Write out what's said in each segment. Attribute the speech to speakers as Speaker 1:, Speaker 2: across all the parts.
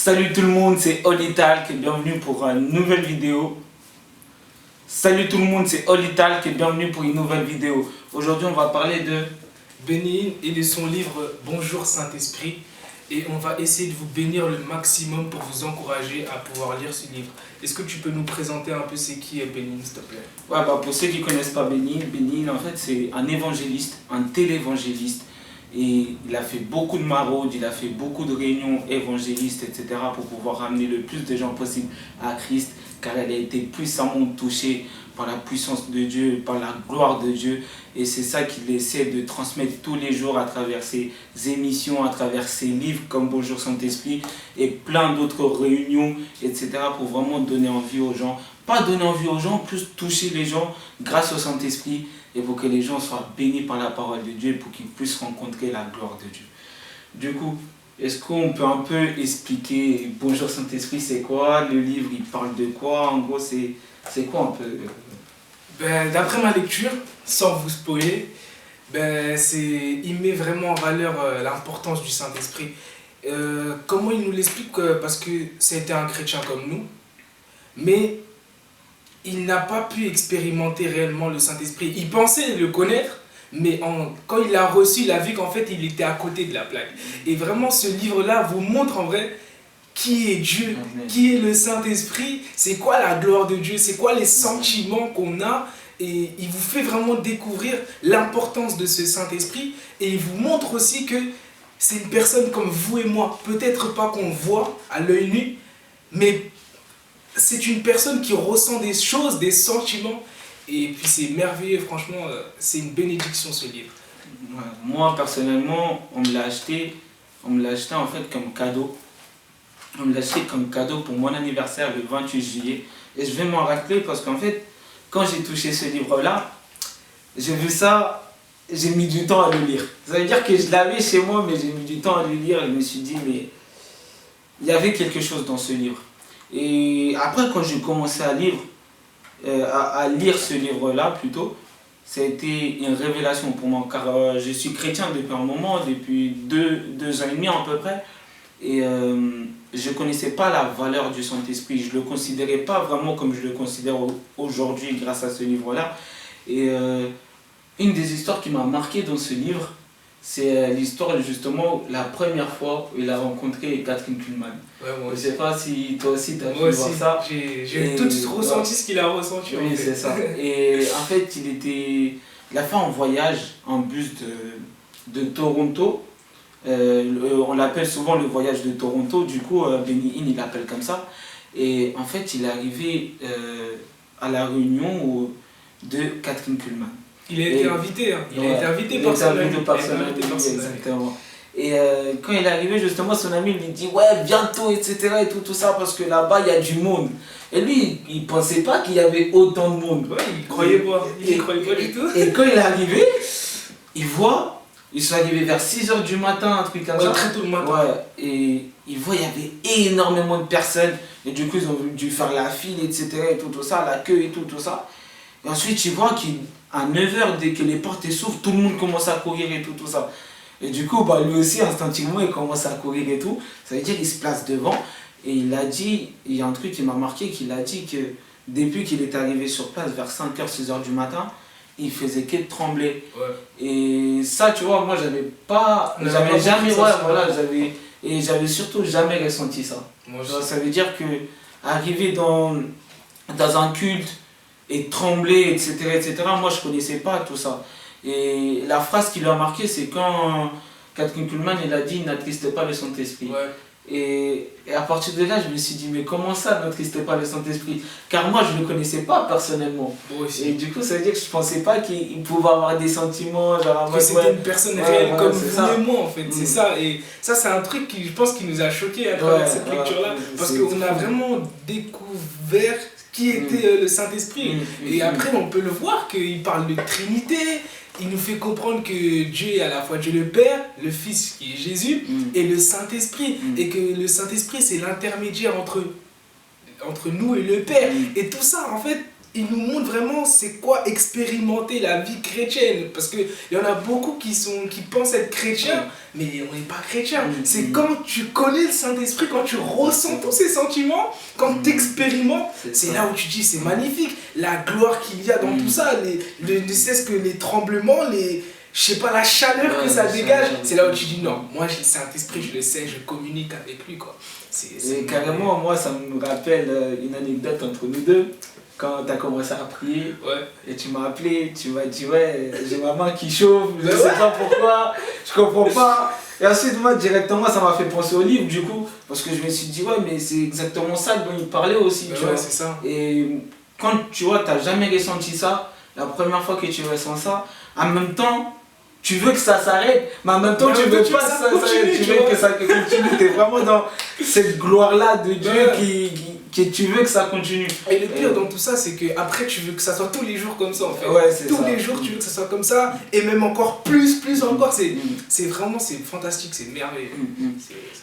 Speaker 1: Salut tout le monde, c'est Olitalk et bienvenue pour une nouvelle vidéo. Salut tout le monde, c'est Olitalk et bienvenue pour une nouvelle vidéo. Aujourd'hui, on va parler de
Speaker 2: Bénin et de son livre Bonjour Saint-Esprit. Et on va essayer de vous bénir le maximum pour vous encourager à pouvoir lire ce livre. Est-ce que tu peux nous présenter un peu c'est qui est Bénin, s'il te plaît?
Speaker 1: Ouais, pour ceux qui ne connaissent pas Bénin, en fait, c'est un évangéliste, un télévangéliste. Et il a fait beaucoup de maraudes, il a fait beaucoup de réunions évangélistes, etc. pour pouvoir ramener le plus de gens possible à Christ, car elle a été puissamment touchée par la puissance de Dieu, par la gloire de Dieu. Et c'est ça qu'il essaie de transmettre tous les jours à travers ses émissions, à travers ses livres comme Bonjour Saint-Esprit et plein d'autres réunions, etc. pour vraiment donner envie aux gens. Pas donner envie aux gens, plus toucher les gens grâce au Saint-Esprit et pour que les gens soient bénis par la parole de Dieu et pour qu'ils puissent rencontrer la gloire de Dieu. Du coup, est-ce qu'on peut un peu expliquer Bonjour Saint-Esprit, c'est quoi? Le livre, il parle de quoi? En gros, c'est quoi un peu?
Speaker 2: D'après ma lecture, sans vous spoiler, il met vraiment en valeur l'importance du Saint-Esprit. Comment il nous l'explique? Parce que c'était un chrétien comme nous, mais il n'a pas pu expérimenter réellement le Saint-Esprit. Il pensait le connaître, mais quand il l'a reçu, il a vu qu'en fait, il était à côté de la plaque. Et vraiment, ce livre-là vous montre en vrai qui est Dieu, qui est le Saint-Esprit, c'est quoi la gloire de Dieu, c'est quoi les sentiments qu'on a. Et il vous fait vraiment découvrir l'importance de ce Saint-Esprit. Et il vous montre aussi que c'est une personne comme vous et moi. Peut-être pas qu'on voit à l'œil nu, mais c'est une personne qui ressent des choses, des sentiments. Et puis c'est merveilleux, franchement, c'est une bénédiction ce livre.
Speaker 1: Ouais, moi personnellement, on me l'a acheté en fait comme cadeau. On me l'a acheté comme cadeau pour mon anniversaire le 28 juillet. Et je vais m'en rappeler parce qu'en fait, quand j'ai touché ce livre-là, j'ai vu ça, j'ai mis du temps à le lire. Ça veut dire que je l'avais chez moi, mais j'ai mis du temps à le lire. Et je me suis dit, mais il y avait quelque chose dans ce livre. Et après, quand j'ai commencé à lire ce livre-là plutôt, ça a été une révélation pour moi, car je suis chrétien depuis un moment, depuis deux ans et demi à peu près, et je ne connaissais pas la valeur du Saint-Esprit, je ne le considérais pas vraiment comme je le considère aujourd'hui grâce à ce livre-là. Et une des histoires qui m'a marqué dans ce livre, c'est l'histoire justement la première fois où il a rencontré Catherine Kuhlman.
Speaker 2: Ouais, moi
Speaker 1: Je ne sais pas si toi aussi tu as pu
Speaker 2: moi
Speaker 1: voir
Speaker 2: aussi,
Speaker 1: ça.
Speaker 2: j'ai tout ressenti ce qu'il a ressenti.
Speaker 1: Oui, c'est ça. Et en fait, il a fait un voyage en bus de Toronto. On l'appelle souvent le voyage de Toronto, du coup, Benny Hinn, il l'appelle comme ça. Et en fait, il est arrivé à la réunion de Catherine Kuhlman.
Speaker 2: Il a été invité, hein. Il a été invité par son ami.
Speaker 1: Exactement. Et quand il est arrivé, justement, son ami lui dit ouais, bientôt, etc. et tout ça, parce que là-bas, il y a du monde. Et lui, il ne pensait pas qu'il y avait autant de monde.
Speaker 2: Ouais, il croyait pas. Il croyait pas du tout.
Speaker 1: Et quand il est arrivé, ils sont arrivés vers 6h du matin, un truc comme ça.
Speaker 2: Très tôt le matin.
Speaker 1: Ouais, et il voit, il y avait énormément de personnes. Et du coup, ils ont dû faire la file, etc. et tout ça, la queue et tout ça. Et ensuite, il voit qu'à 9h, dès que les portes s'ouvrent, tout le monde commence à courir et tout ça. Et du coup, lui aussi, instinctivement, il commence à courir et tout. Ça veut dire qu'il se place devant. Et il a dit, il y a un truc qui m'a marqué, qu'il a dit que depuis qu'il est arrivé sur place, vers 5h, 6h du matin, il faisait que de trembler.
Speaker 2: Ouais.
Speaker 1: Et ça, tu vois, moi, j'avais jamais, et j'avais surtout jamais ressenti ça.
Speaker 2: Moi,
Speaker 1: Ça veut dire que arriver dans un culte et trembler, etc., moi, je connaissais pas tout ça. Et la phrase qui lui a marqué, c'est quand Catherine Kuhlman, elle a dit « N'attriste pas le Saint-Esprit ».
Speaker 2: Ouais.
Speaker 1: Et à partir de là, je me suis dit, mais comment ça, n'attriste pas le Saint-Esprit? Car moi, je ne le connaissais pas personnellement.
Speaker 2: Moi aussi.
Speaker 1: Et du coup, ça veut dire que je ne pensais pas qu'il pouvait avoir des sentiments. Genre,
Speaker 2: que c'était une personne réelle comme vous
Speaker 1: ça.
Speaker 2: et moi, en fait. C'est ça. Et ça, c'est un truc qui, je pense, qui nous a choqués à travers cette lecture-là. Parce qu'on a vraiment découvert qui était le Saint-Esprit. Et après, on peut le voir qu'il parle de Trinité. Il nous fait comprendre que Dieu est à la fois Dieu le Père, le Fils qui est Jésus, et le Saint-Esprit. Et que le Saint-Esprit, c'est l'intermédiaire entre nous et le Père. Et tout ça, en fait, il nous montre vraiment c'est quoi expérimenter la vie chrétienne. Parce qu'il y en a beaucoup qui pensent être chrétiens, mais on n'est pas chrétien. C'est quand tu connais le Saint-Esprit, quand tu ressens tous ces sentiments, quand tu expérimentes, c'est là où tu dis c'est magnifique. La gloire qu'il y a dans tout ça, ne cesse que les tremblements, je sais pas, la chaleur que ça dégage, c'est là où tu dis non, moi j'ai le Saint-Esprit, je le sais, je communique avec lui, quoi.
Speaker 1: Et carrément, moi ça me rappelle une anecdote entre nous deux. Quand tu as commencé à prier, et tu m'as appelé, tu m'as dit ouais, j'ai ma main qui chauffe, je sais pas pourquoi, je comprends pas. Et ensuite moi directement ça m'a fait penser au livre du coup, parce que je me suis dit ouais mais c'est exactement ça dont il parlait aussi, tu vois.
Speaker 2: C'est ça.
Speaker 1: Et quand tu vois, t'as jamais ressenti ça, la première fois que tu ressens ça, en même temps, tu veux que ça s'arrête, mais en même temps, tu veux pas que ça s'arrête, tu veux que ça continue. Tu es vraiment dans cette gloire-là de Dieu que tu veux que ça continue.
Speaker 2: Et le pire dans tout ça, c'est que après tu veux que ça soit tous les jours comme ça en fait. Tous les jours, tu veux que ça soit comme ça, et même encore plus encore. C'est vraiment, c'est fantastique, c'est merveilleux.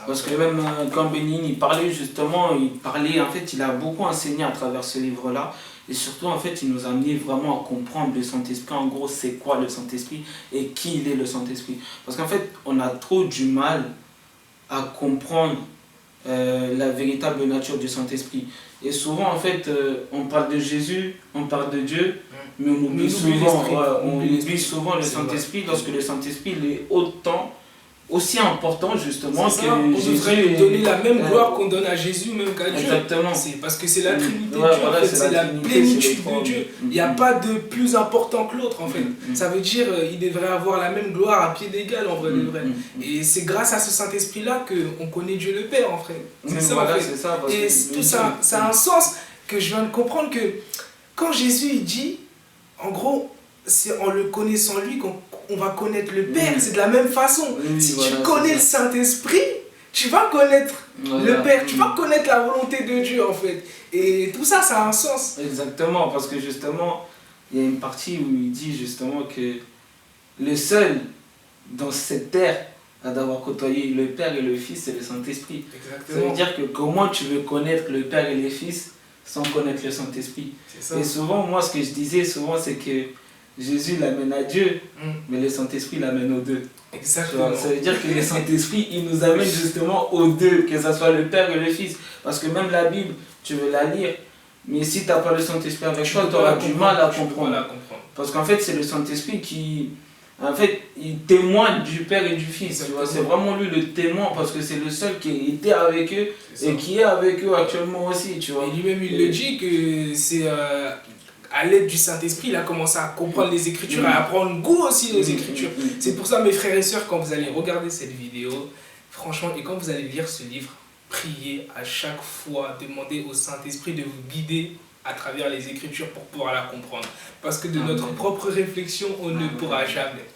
Speaker 1: Parce que même quand Bénin, il parlait justement, en fait, il a beaucoup enseigné à travers ce livre-là. Et surtout, en fait, il nous a amené vraiment à comprendre le Saint-Esprit. En gros, c'est quoi le Saint-Esprit et qui il est le Saint-Esprit. Parce qu'en fait, on a trop du mal à comprendre la véritable nature du Saint-Esprit. Et souvent, en fait, on parle de Jésus, on parle de Dieu, mais on oublie souvent le Saint-Esprit, lorsque le Saint-Esprit il est aussi important justement que
Speaker 2: on devrait lui donner la même gloire qu'on donne à Jésus, même qu'à Dieu.
Speaker 1: Exactement.
Speaker 2: Parce que c'est la Trinité de Dieu, en fait. C'est la plénitude de Dieu. Il n'y a pas de plus important que l'autre en fait. Ça veut dire il devrait avoir la même gloire à pied d'égal en vrai de vrai. Et c'est grâce à ce Saint-Esprit là qu'on connaît Dieu le Père en fait. C'est ça en fait. Et tout ça, ça a un sens que je viens de comprendre que quand Jésus il dit, en gros, c'est en le connaissant lui qu'on va connaître le Père. C'est de la même façon. Si tu connais le Saint-Esprit, tu vas connaître le Père, tu vas connaître la volonté de Dieu en fait. Et tout ça, ça a un sens.
Speaker 1: Exactement, parce que justement, il y a une partie où il dit justement que le seul dans cette terre à d'avoir côtoyé le Père et le Fils, c'est le Saint-Esprit. Ça veut dire que comment tu veux connaître le Père et le Fils sans connaître le Saint-Esprit. Et souvent, moi, ce que je disais souvent, c'est que Jésus l'amène à Dieu, mais le Saint-Esprit l'amène aux deux.
Speaker 2: Exactement.
Speaker 1: Ça veut dire que le Saint-Esprit, il nous amène justement aux deux, que ce soit le Père et le Fils. Parce que même la Bible, tu veux la lire, mais si tu n'as pas le Saint-Esprit avec toi, tu auras du mal à comprendre. Parce qu'en fait, c'est le Saint-Esprit qui, en fait, il témoigne du Père et du Fils. C'est vraiment lui le témoin, parce que c'est le seul qui était avec eux et qui est avec eux actuellement aussi. Tu vois.
Speaker 2: Et lui-même, il le dit que c'est... à l'aide du Saint-Esprit, il a commencé à comprendre les Écritures, à apprendre goût aussi aux Écritures. C'est pour ça, mes frères et sœurs, quand vous allez regarder cette vidéo, franchement, et quand vous allez lire ce livre, priez à chaque fois, demandez au Saint-Esprit de vous guider à travers les Écritures pour pouvoir la comprendre. Parce que de notre propre réflexion, on ne pourra jamais.